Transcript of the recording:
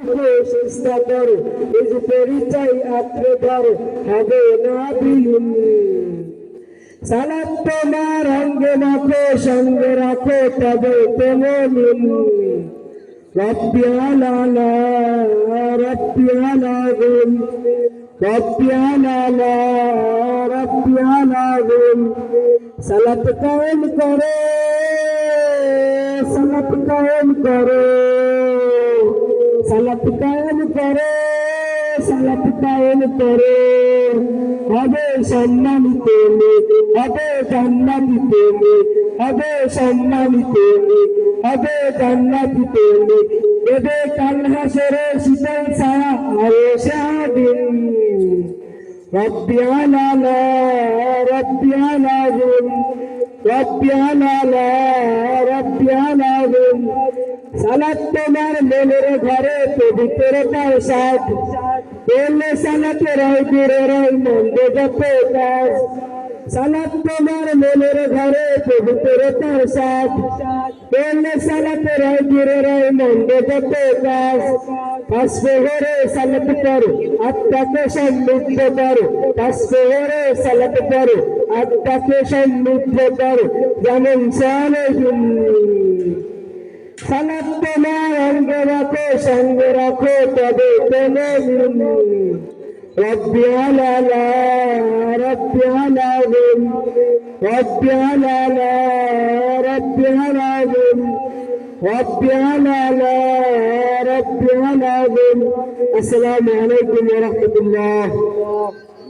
মাকে চেষ্টা করো, নিজ পরিচয় আঁকড়ে ধরো, হবে না বিলীন। সালাত তোমার অঙ্গে মাখো, সঙ্গে রাখো তবে তেমন। রব্বি আলা রব্বি আলা গুল, রব্বি আলা রব্বি আলা গুল। সালাত কায়েম করো, সালাত কায়েম করো, সালাত কায়েম করো, সালাত কায়েম করো। হবে সম্মানিত মেয়ে, হবে জান্নাতীতে মেয়ে, হবে সম্মানিত মেয়ে, হবে জান্নাতীতে মেয়ে। দেবে কাল হাসরে শীতল ছায়া আয়েশা দিন। রব্বি আলা রব্বি আলা গুল, রব্বি আলা রব্বি আলা গুল। সালাত তোমার মনের ঘরে পবিত্রতার সাথ, বললে সালাতে রয় দূরে রয় মন্দ যত কাজ। সালাত তোমার মনের ঘরে পবিত্রতার সাথ, বললে সালাতে রয় দূরে রয় মন্দ যত কাজ। পাঁচপ্রহরে সালাত করো, আত্মাকে সমৃদ্ধ করো, পাঁচপ্রহরে সালাত করো, আত্মাকে সমৃদ্ধ করো, যেমন সালেহিন। সালাত তোমার অঙ্গে রাখো, সঙ্গে রাখো তবে তেমন। রব্বি আলা রব্বি আলা গুল, রব্বি আলা রব্বি আলা গুল, রব্বি আলা রব্বি আলা গুল। আসসালামু আলাইকুম ওয়া রাহমাতুল্লাহ।